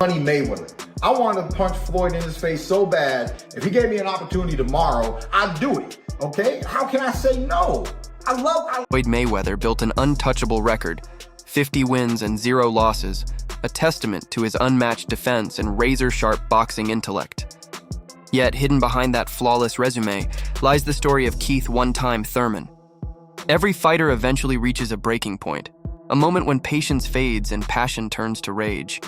Money Mayweather. I wanted to punch Floyd in his face so bad. If he gave me an opportunity tomorrow, I'd do it. Okay? How can I say no? Floyd Mayweather built an untouchable record, 50 wins and 0 losses, a testament to his unmatched defense and razor-sharp boxing intellect. Yet, hidden behind that flawless resume lies the story of Keith "One-Time" Thurman. Every fighter eventually reaches a breaking point, a moment when patience fades and passion turns to rage.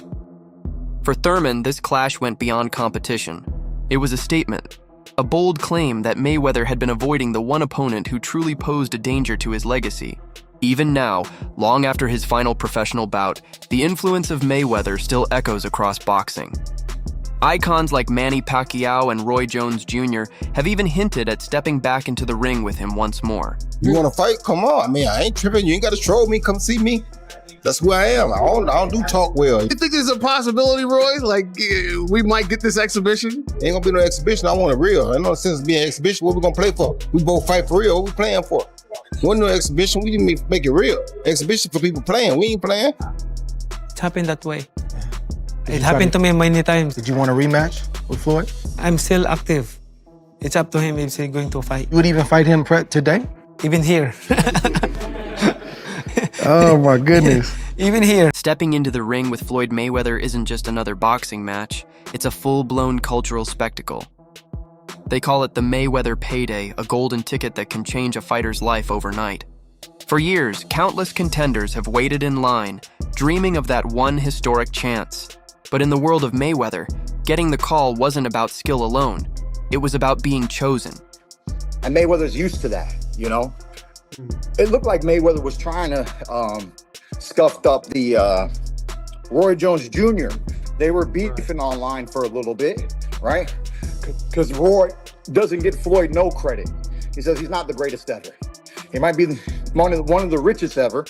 For Thurman, this clash went beyond competition. It was a statement, a bold claim that Mayweather had been avoiding the one opponent who truly posed a danger to his legacy. Even now, long after his final professional bout, the influence of Mayweather still echoes across boxing. Icons like Manny Pacquiao and Roy Jones Jr. have even hinted at stepping back into the ring with him once more. You want to fight? Come on. I mean, I ain't tripping. You ain't got to troll me. Come see me. That's who I am. I don't do talk well. You think there's a possibility, Roy? Like, we might get this exhibition? Ain't gonna be no exhibition. I want a real. Ain't no sense being an exhibition. What we gonna play for? We both fight for real. What we playing for? Wasn't no exhibition. We didn't make it real. Exhibition for people playing. We ain't playing. It happened that way. It happened to me many times. Did you want a rematch with Floyd? I'm still active. It's up to him if he's going to fight. You would even fight him today? Even here. Oh my goodness. Even here. Stepping into the ring with Floyd Mayweather isn't just another boxing match, it's a full-blown cultural spectacle. They call it the Mayweather payday, a golden ticket that can change a fighter's life overnight. For years, countless contenders have waited in line, dreaming of that one historic chance. But in the world of Mayweather, getting the call wasn't about skill alone. It was about being chosen. And Mayweather's used to that, you know? It looked like Mayweather was trying to scuffed up the Roy Jones Jr. They were beefing online for a little bit, right? Because Roy doesn't get Floyd no credit. He says he's not the greatest ever. He might be one of the richest ever,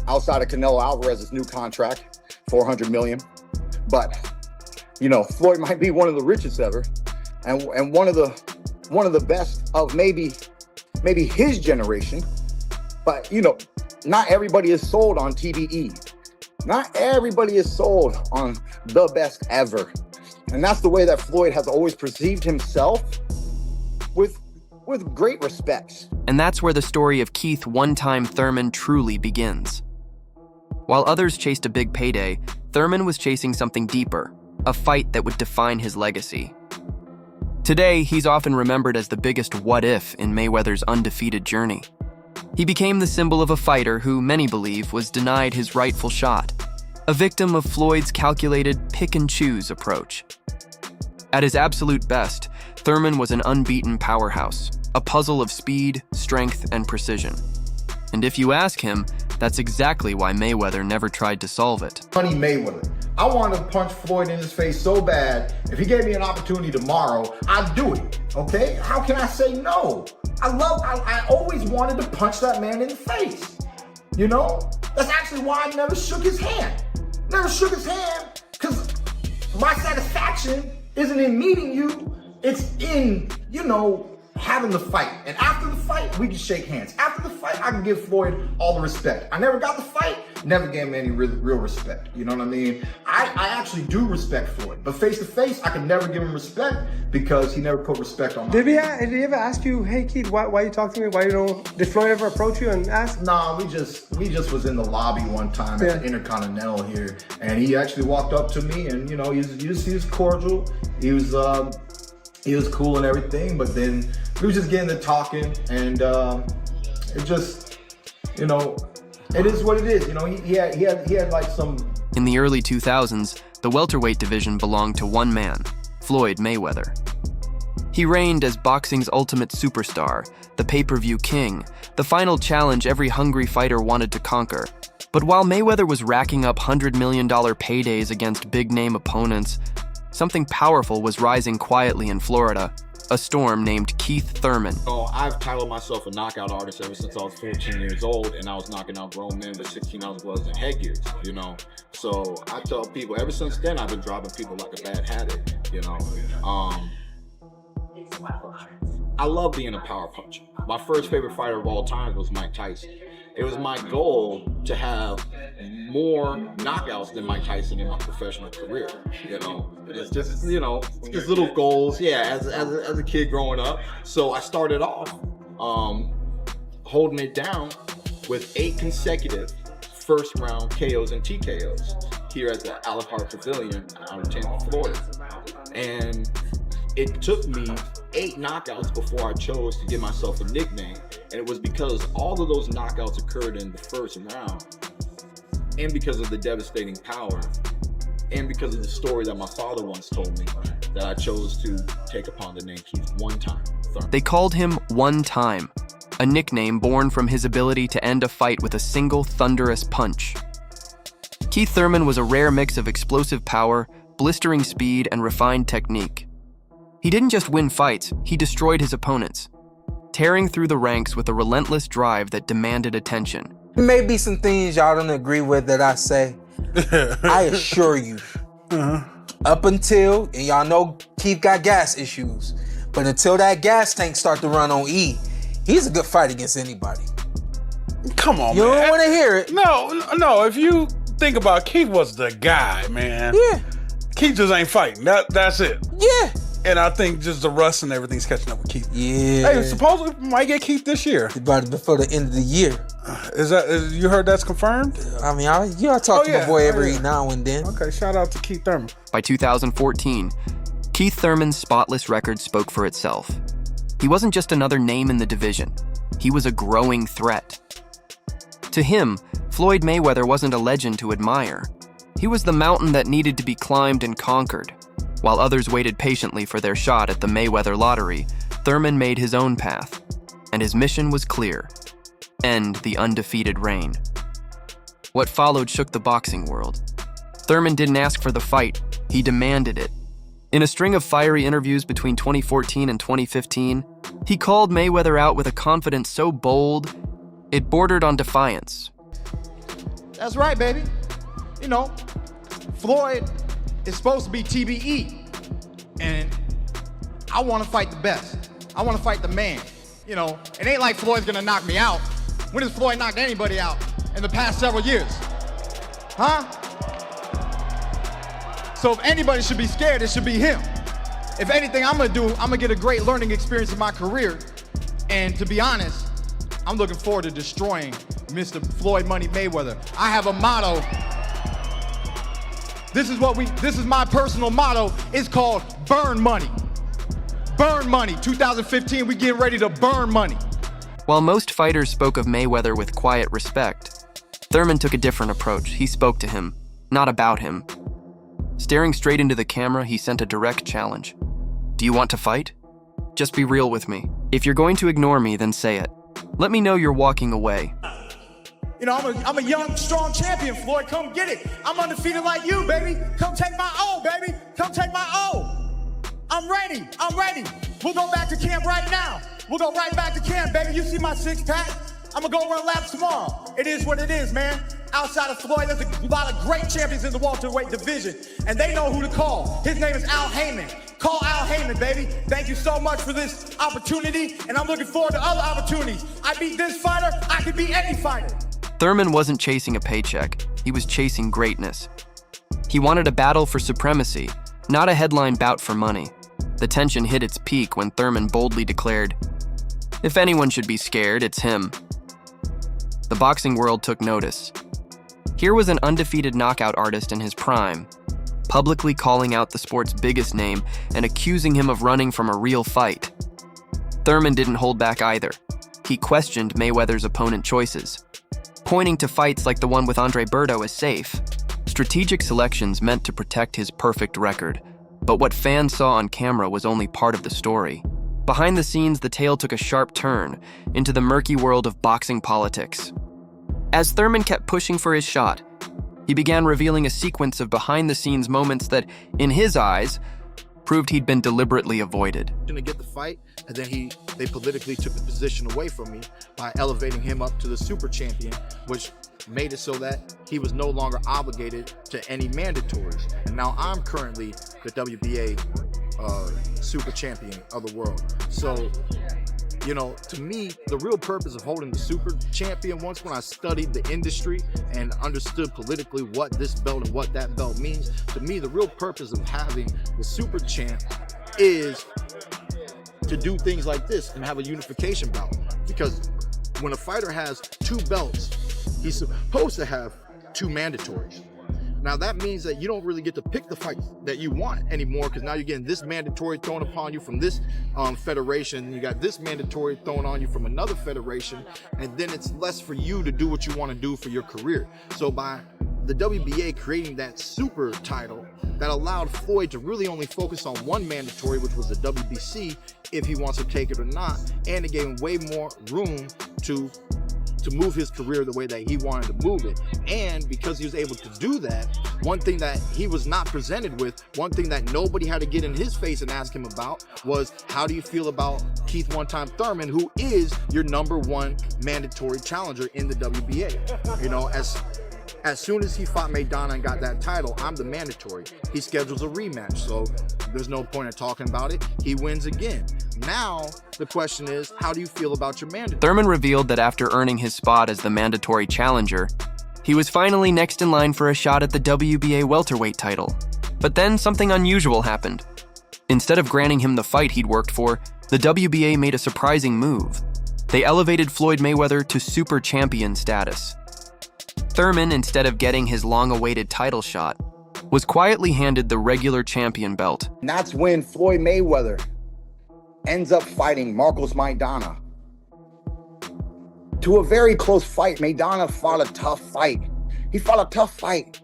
outside of Canelo Alvarez's new contract, $400 million. But you know, Floyd might be one of the richest ever, and one of the best of maybe his generation. But you know, not everybody is sold on TBE. Not everybody is sold on the best ever. And that's the way that Floyd has always perceived himself, with great respect. And that's where the story of Keith "One-Time" Thurman truly begins. While others chased a big payday, Thurman was chasing something deeper, a fight that would define his legacy. Today, he's often remembered as the biggest what-if in Mayweather's undefeated journey. He became the symbol of a fighter who many believe was denied his rightful shot, a victim of Floyd's calculated pick-and-choose approach. At his absolute best, Thurman was an unbeaten powerhouse, a puzzle of speed, strength, and precision. And if you ask him, that's exactly why Mayweather never tried to solve it. Money Mayweather. I wanted to punch Floyd in his face so bad. If he gave me an opportunity tomorrow, I'd do it. Okay? How can I say no? I always wanted to punch that man in the face. You know? That's actually why I never shook his hand. Never shook his hand, because my satisfaction isn't in meeting you. It's in, you know, having the fight. And after the fight, we can shake hands. After the fight, I can give Floyd all the respect. I never got the fight, never gave him any real respect. You know what I mean? I actually do respect Floyd, but face to face, I can never give him respect because he never put respect on me. Did he ever ask you, hey Keith, why you talk to me? Why you don't? Did Floyd ever approach you and ask? Nah, we just was in the lobby one time at the Intercontinental here, and he actually walked up to me, and you know, he was cordial. He was cool and everything, but then we was just getting to talking, and it just, you know, it is what it is. You know, he had like some. In the early 2000s, the welterweight division belonged to one man, Floyd Mayweather. He reigned as boxing's ultimate superstar, the pay-per-view king, the final challenge every hungry fighter wanted to conquer. But while Mayweather was racking up $100 million paydays against big-name opponents, something powerful was rising quietly in Florida, a storm named Keith Thurman. So I've titled myself a knockout artist ever since I was 14 years old, and I was knocking out grown men with 16-ounce gloves and headgears, you know? So I tell people, ever since then, I've been dropping people like a bad habit, you know? I love being a power puncher. My first favorite fighter of all time was Mike Tyson. It was my goal to have more knockouts than Mike Tyson in my professional career. You know, it's just, you know, just little goals. Yeah, as a kid growing up. So I started off holding it down with 8 consecutive first round KOs and TKOs here at the Alucard Pavilion out in Tampa, Florida. And it took me 8 knockouts before I chose to give myself a nickname. And it was because all of those knockouts occurred in the first round, and because of the devastating power, and because of the story that my father once told me, that I chose to take upon the name Keith One Time Thurman. They called him One Time, a nickname born from his ability to end a fight with a single thunderous punch. Keith Thurman was a rare mix of explosive power, blistering speed, and refined technique. He didn't just win fights, he destroyed his opponents, tearing through the ranks with a relentless drive that demanded attention. There may be some things y'all don't agree with that I say. I assure you, up until, and y'all know Keith got gas issues, but until that gas tank start to run on E, he's a good fight against anybody. Come on, You man. don't want to hear it. No. If you think about Keith was the guy, man. Yeah. Keith just ain't fighting. That's it. Yeah. And I think just the rust and everything's catching up with Keith. Yeah. Hey, supposedly we might get Keith this year. About before the end of the year. You heard that's confirmed? I mean, I talk to my boy every now and then. Okay, shout out to Keith Thurman. By 2014, Keith Thurman's spotless record spoke for itself. He wasn't just another name in the division. He was a growing threat. To him, Floyd Mayweather wasn't a legend to admire. He was the mountain that needed to be climbed and conquered. While others waited patiently for their shot at the Mayweather lottery, Thurman made his own path, and his mission was clear: end the undefeated reign. What followed shook the boxing world. Thurman didn't ask for the fight, he demanded it. In a string of fiery interviews between 2014 and 2015, he called Mayweather out with a confidence so bold, it bordered on defiance. That's right, baby. You know, Floyd is supposed to be TBE, and I want to fight the best. I want to fight the man. You know, it ain't like Floyd's gonna knock me out. When has Floyd knocked anybody out in the past several years? Huh? So if anybody should be scared, it should be him. If anything I'm gonna get a great learning experience in my career. And to be honest, I'm looking forward to destroying Mr. Floyd Money Mayweather. I have a motto. This is my personal motto. It's called burn money. Burn money. 2015, we getting ready to burn money. While most fighters spoke of Mayweather with quiet respect, Thurman took a different approach. He spoke to him, not about him. Staring straight into the camera, he sent a direct challenge. Do you want to fight? Just be real with me. If you're going to ignore me, then say it. Let me know you're walking away. You know, I'm a young, strong champion, Floyd. Come get it. I'm undefeated like you, baby. Come take my O, baby. Come take my O. I'm ready. We'll go back to camp right now. We'll go right back to camp, baby. You see my 6-pack? I'm gonna go run laps tomorrow. It is what it is, man. Outside of Floyd, there's a lot of great champions in the welterweight division, and they know who to call. His name is Al Heyman. Call Al Heyman, baby. Thank you so much for this opportunity, and I'm looking forward to other opportunities. I beat this fighter, I can beat any fighter. Thurman wasn't chasing a paycheck. He was chasing greatness. He wanted a battle for supremacy, not a headline bout for money. The tension hit its peak when Thurman boldly declared, "If anyone should be scared, it's him." The boxing world took notice. Here was an undefeated knockout artist in his prime, publicly calling out the sport's biggest name and accusing him of running from a real fight. Thurman didn't hold back either. He questioned Mayweather's opponent choices, pointing to fights like the one with Andre Berto as safe. Strategic selections meant to protect his perfect record, but what fans saw on camera was only part of the story. Behind the scenes, the tale took a sharp turn into the murky world of boxing politics. As Thurman kept pushing for his shot, he began revealing a sequence of behind-the-scenes moments that, in his eyes, proved he'd been deliberately avoided. To get the fight, and then they politically took the position away from me by elevating him up to the super champion, which made it so that he was no longer obligated to any mandatories. And now I'm currently the WBA super champion of the world. So, You know, to me, the real purpose of holding the super champion, once when I studied the industry and understood politically what this belt and what that belt means, to me, the real purpose of having the super champ is to do things like this and have a unification bout. Because when a fighter has 2 belts, he's supposed to have 2 mandatories. Now that means that you don't really get to pick the fight that you want anymore, because now you're getting this mandatory thrown upon you from this federation, you got this mandatory thrown on you from another federation, and then it's less for you to do what you want to do for your career. So by the WBA creating that super title, that allowed Floyd to really only focus on one mandatory, which was the WBC, if he wants to take it or not, and it gave him way more room to move his career the way that he wanted to move it. And because he was able to do that, one thing that he was not presented with, one thing that nobody had to get in his face and ask him about was, how do you feel about Keith one-time Thurman, who is your #1 mandatory challenger in the WBA? You know, as soon as he fought Maidana and got that title, I'm the mandatory. He schedules a rematch, so there's no point in talking about it. He wins again. Now, the question is, how do you feel about your mandatory? Thurman revealed that after earning his spot as the mandatory challenger, he was finally next in line for a shot at the WBA welterweight title. But then something unusual happened. Instead of granting him the fight he'd worked for, the WBA made a surprising move. They elevated Floyd Mayweather to super champion status. Thurman, instead of getting his long-awaited title shot, was quietly handed the regular champion belt. And that's when Floyd Mayweather ends up fighting Marcos Maidana. To a very close fight. Maidana fought a tough fight. He fought a tough fight.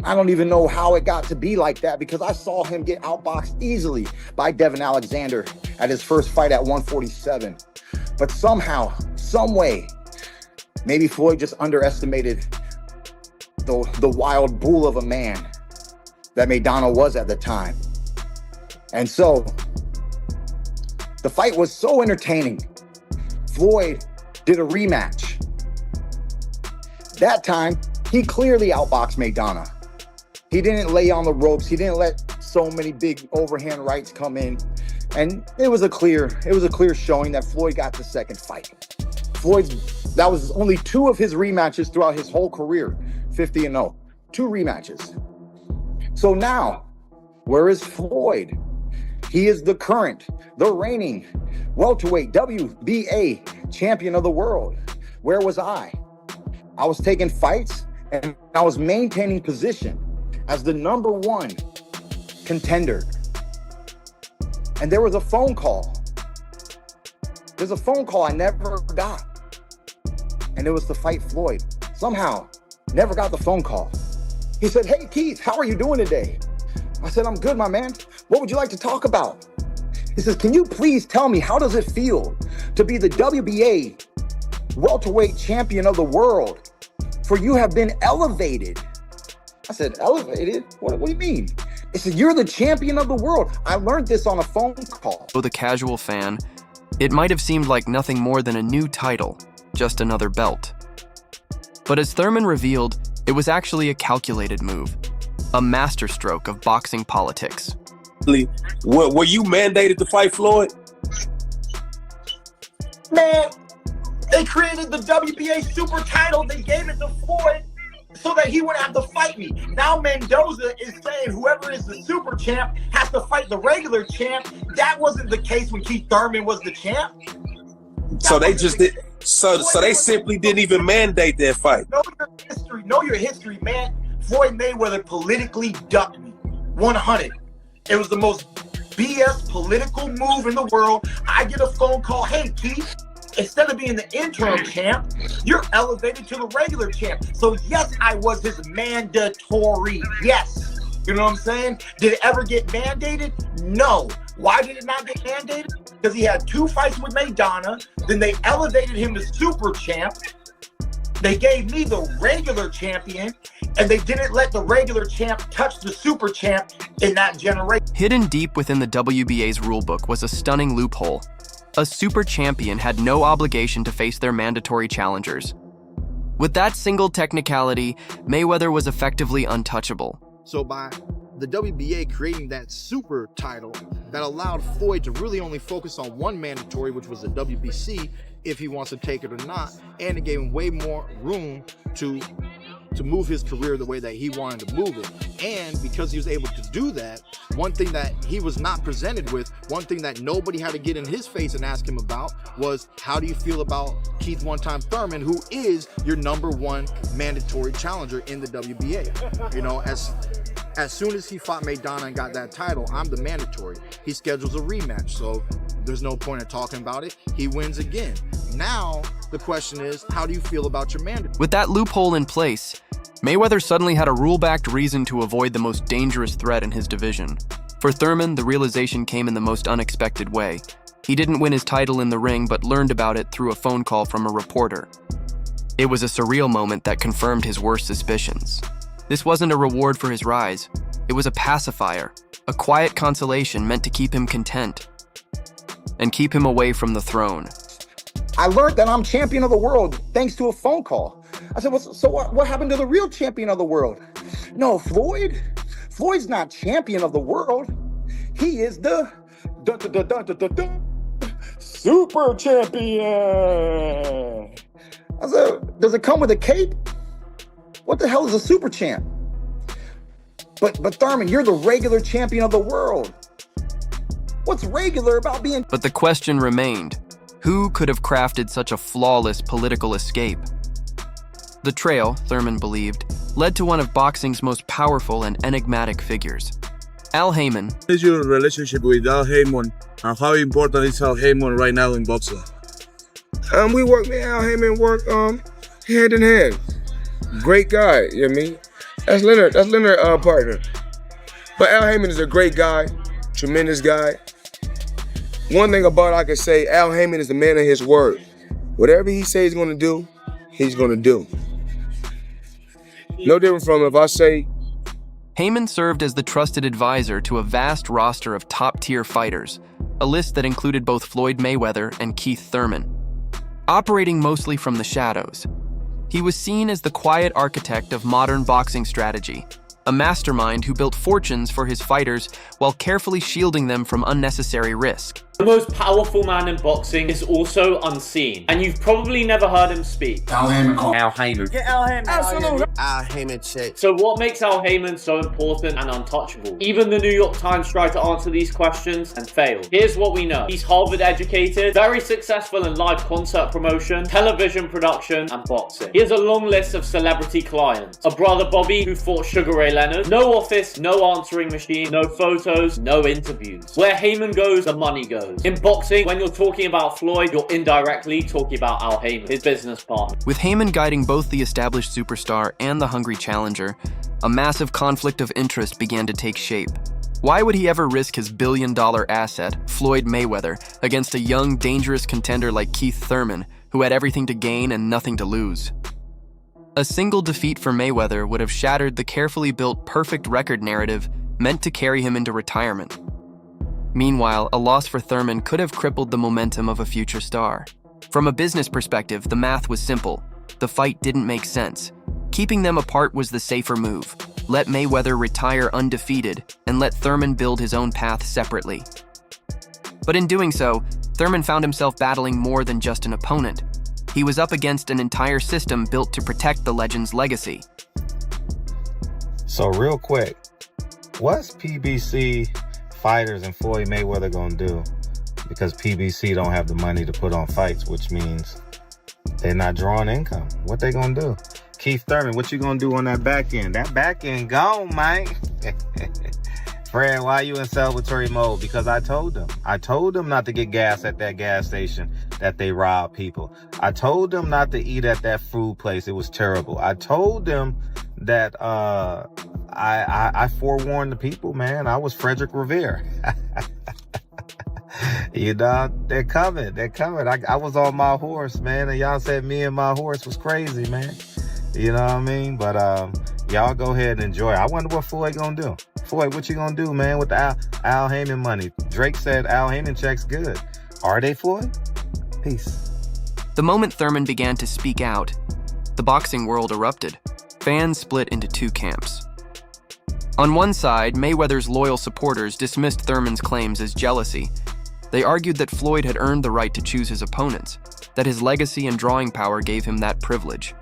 I don't even know how it got to be like that, because I saw him get outboxed easily by Devin Alexander at his first fight at 147. But somehow, some way, maybe Floyd just underestimated the wild bull of a man that Maidana was at the time. And so the fight was so entertaining. Floyd did a rematch. That time, he clearly outboxed Maidana. He didn't lay on the ropes. He didn't let so many big overhand rights come in. And it was a clear showing that Floyd got the second fight. That was only 2 of his rematches throughout his whole career, 50-0, 2 rematches. So now, where is Floyd? He is the reigning welterweight WBA champion of the world. Where was I? I was taking fights and I was maintaining position as the #1 contender. And there was a phone call. There's a phone call I never got. And it was to fight Floyd. Somehow, never got the phone call. He said, "Hey, Keith, how are you doing today?" I said, "I'm good, my man. What would you like to talk about?" He says, "Can you please tell me, how does it feel to be the WBA welterweight champion of the world? For you have been elevated." I said, "Elevated? What do you mean?" He said, "You're the champion of the world. I learned this on a phone call." To the casual fan, it might have seemed like nothing more than a new title, just another belt. But as Thurman revealed, it was actually a calculated move, a masterstroke of boxing politics. Were you mandated to fight Floyd? Man, they created the WBA super title. They gave it to Floyd so that he wouldn't have to fight me. Now Mendoza is saying whoever is the super champ has to fight the regular champ. That wasn't the case when Keith Thurman was the champ. So they just did. So they simply didn't even mandate that fight. Know your history, man. Floyd Mayweather politically ducked me. 100. It was the most BS political move in the world. I get a phone call, "Hey, Keith, instead of being the interim champ, you're elevated to the regular champ." So yes, I was his mandatory. Yes. You know what I'm saying? Did it ever get mandated? No. Why did it not get mandated? Because he had 2 fights with Maidana. Then they elevated him to super champ. They gave me the regular champion, and they didn't let the regular champ touch the super champ in that generation. Hidden deep within the WBA's rulebook was a stunning loophole. A super champion had no obligation to face their mandatory challengers. With that single technicality, Mayweather was effectively untouchable. So by the WBA creating that super title, that allowed Floyd to really only focus on one mandatory, which was the WBC, if he wants to take it or not, and it gave him way more room to move his career the way that he wanted to move it. And because he was able to do that, one thing that he was not presented with, one thing that nobody had to get in his face and ask him about was, how do you feel about Keith one-time Thurman, who is your #1 mandatory challenger in the WBA? You know, as soon as he fought Maidana and got that title, I'm the mandatory. He schedules a rematch, so there's no point in talking about it. He wins again. Now, the question is, how do you feel about your mandatory? With that loophole in place, Mayweather suddenly had a rule-backed reason to avoid the most dangerous threat in his division. For Thurman, the realization came in the most unexpected way. He didn't win his title in the ring, but learned about it through a phone call from a reporter. It was a surreal moment that confirmed his worst suspicions. This wasn't a reward for his rise. It was a pacifier, a quiet consolation meant to keep him content and keep him away from the throne. I learned that I'm champion of the world thanks to a phone call. I said, well, so what happened to the real champion of the world? No, Floyd's not champion of the world. He is the super champion. I said, does it come with a cape? What the hell is a super champ? But Thurman, you're the regular champion of the world. What's regular about being... But the question remained, who could have crafted such a flawless political escape? The trail, Thurman believed, led to one of boxing's most powerful and enigmatic figures. Al Heyman. What is your relationship with Al Heyman, and how important is Al Heyman right now in boxing? Me and Al Heyman work hand in hand. Great guy, you know what I mean? That's Leonard's partner. But Al Heyman is a great guy, tremendous guy. One thing about I can say, Al Heyman is the man of his word. Whatever he says he's gonna do, he's gonna do. No different from if I say... Heyman served as the trusted advisor to a vast roster of top-tier fighters, a list that included both Floyd Mayweather and Keith Thurman. Operating mostly from the shadows, he was seen as the quiet architect of modern boxing strategy, a mastermind who built fortunes for his fighters while carefully shielding them from unnecessary risk. The most powerful man in boxing is also unseen, and you've probably never heard him speak. Al Heyman. Al Heyman. Get Al Heyman. Absolutely. Al Heyman check. So what makes Al Heyman so important and untouchable? Even the New York Times tried to answer these questions and failed. Here's what we know. He's Harvard educated, very successful in live concert promotion, television production, and boxing. He has a long list of celebrity clients. A brother Bobby who fought Sugar Ray Leonard. No office, no answering machine, no photos, no interviews. Where Heyman goes, the money goes. In boxing, when you're talking about Floyd, you're indirectly talking about Al Heyman, his business partner. With Heyman guiding both the established superstar and the hungry challenger, a massive conflict of interest began to take shape. Why would he ever risk his billion-dollar asset, Floyd Mayweather, against a young, dangerous contender like Keith Thurman, who had everything to gain and nothing to lose? A single defeat for Mayweather would have shattered the carefully built perfect record narrative meant to carry him into retirement. Meanwhile, a loss for Thurman could have crippled the momentum of a future star. From a business perspective, the math was simple. The fight didn't make sense. Keeping them apart was the safer move. Let Mayweather retire undefeated and let Thurman build his own path separately. But in doing so, Thurman found himself battling more than just an opponent. He was up against an entire system built to protect the legend's legacy. So real quick, what's PBC fighters and Floyd Mayweather gonna do? Because PBC don't have the money to put on fights, which means they're not drawing income. What they gonna do? Keith Thurman, what you gonna do on that back end? That back end gone, man. Fred, why you in celebratory mode? Because I told them not to get gas at that gas station that they rob people. I told them not to eat at that food place. It was terrible. I told them that I forewarned the people, man. I was Frederick Revere. You know, they're coming. I was on my horse, man, and y'all said me and my horse was crazy, man. You know what I mean? But y'all go ahead and enjoy. I wonder what Floyd gonna do. Floyd, what you gonna do, man, with the Al Heyman money? Drake said Al Heyman checks good. Are they, Floyd? Peace. The moment Thurman began to speak out, the boxing world erupted. Fans split into two camps. On one side, Mayweather's loyal supporters dismissed Thurman's claims as jealousy. They argued that Floyd had earned the right to choose his opponents, that his legacy and drawing power gave him that privilege.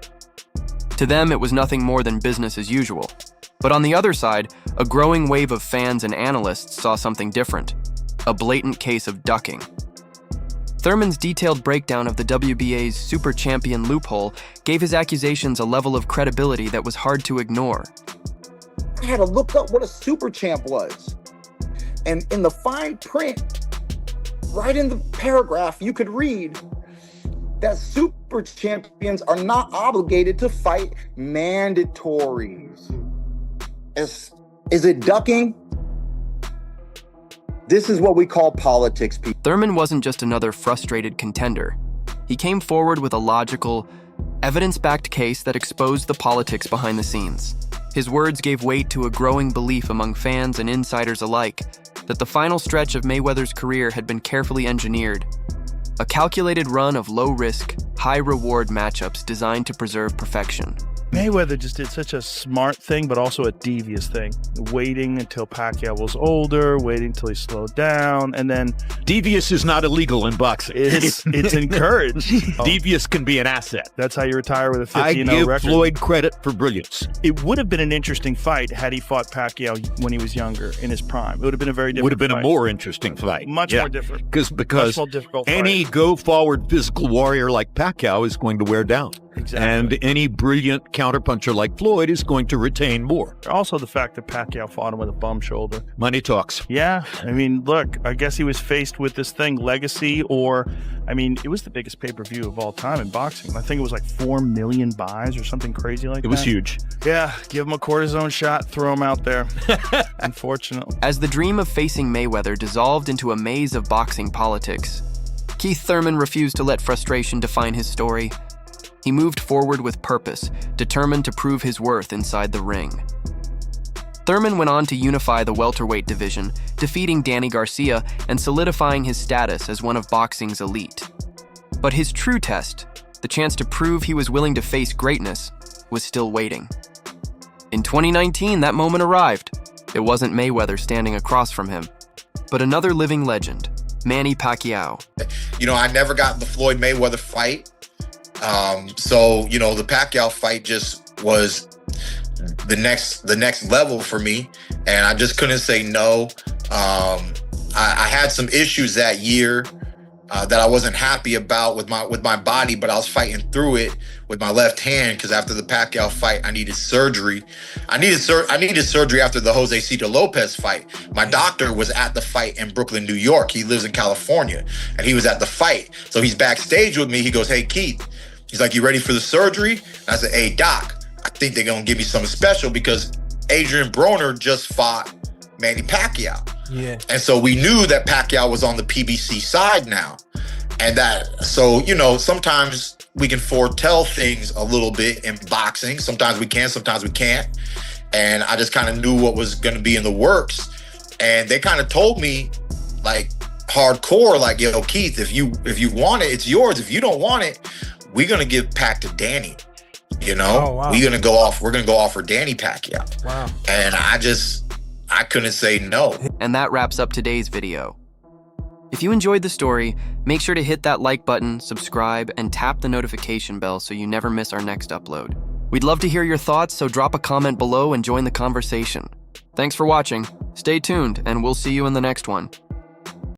To them, it was nothing more than business as usual. But on the other side, a growing wave of fans and analysts saw something different, a blatant case of ducking. Thurman's detailed breakdown of the WBA's super champion loophole gave his accusations a level of credibility that was hard to ignore. I had to look up what a super champ was. And in the fine print, right in the paragraph, you could read that super champions are not obligated to fight mandatories. Is it ducking? This is what we call politics, people. Thurman wasn't just another frustrated contender. He came forward with a logical, evidence-backed case that exposed the politics behind the scenes. His words gave weight to a growing belief among fans and insiders alike that the final stretch of Mayweather's career had been carefully engineered. A calculated run of low-risk, high-reward matchups designed to preserve perfection. Mayweather just did such a smart thing, but also a devious thing. Waiting until Pacquiao was older, waiting until he slowed down, and then... Devious is not illegal in boxing. It's encouraged. Devious can be an asset. That's how you retire with a 15-0 I give record. Floyd credit for brilliance. It would have been an interesting fight had he fought Pacquiao when he was younger, in his prime. It would have been a very different Would have been fight. a more interesting fight. Much more different. Because Much more difficult any fight. go-forward physical warrior like Pacquiao is going to wear down. Exactly. And any brilliant counterpuncher like Floyd is going to retain more. Also the fact that Pacquiao fought him with a bum shoulder. Money talks. Yeah, I mean, look, I guess he was faced with this thing, legacy, or, I mean, it was the biggest pay-per-view of all time in boxing. I think it was like 4 million buys or something crazy like that. It was huge. Yeah, give him a cortisone shot, throw him out there. Unfortunately. As the dream of facing Mayweather dissolved into a maze of boxing politics, Keith Thurman refused to let frustration define his story. He moved forward with purpose, determined to prove his worth inside the ring. Thurman went on to unify the welterweight division, defeating Danny Garcia and solidifying his status as one of boxing's elite. But his true test, the chance to prove he was willing to face greatness, was still waiting. In 2019, that moment arrived. It wasn't Mayweather standing across from him, but another living legend, Manny Pacquiao. You know, I never got the Floyd Mayweather fight. So, you know, the Pacquiao fight just was the next level for me. And I just couldn't say no. I had some issues that year that I wasn't happy about with my body, but I was fighting through it with my left hand because after the Pacquiao fight, I needed surgery. I needed surgery after the Jose Cito Lopez fight. My doctor was at the fight in Brooklyn, New York. He lives in California, and he was at the fight. So he's backstage with me. He goes, "Hey, Keith." He's like, "You ready for the surgery?" And I said, "Hey, Doc, I think they're going to give me something special because Adrian Broner just fought Manny Pacquiao." Yeah. And so we knew that Pacquiao was on the PBC side now. And so, you know, sometimes we can foretell things a little bit in boxing. Sometimes we can, sometimes we can't. And I just kind of knew what was going to be in the works. And they kind of told me, like, hardcore, like, "Yo, Keith, if you want it, it's yours. If you don't want it, we're gonna give Pac to Danny. You know, Oh, wow. we're gonna go off for Danny Pacquiao." Wow. And I couldn't say no. And that wraps up today's video. If you enjoyed the story, make sure to hit that like button, subscribe, and tap the notification bell so you never miss our next upload. We'd love to hear your thoughts, so drop a comment below and join the conversation. Thanks for watching. Stay tuned, and we'll see you in the next one.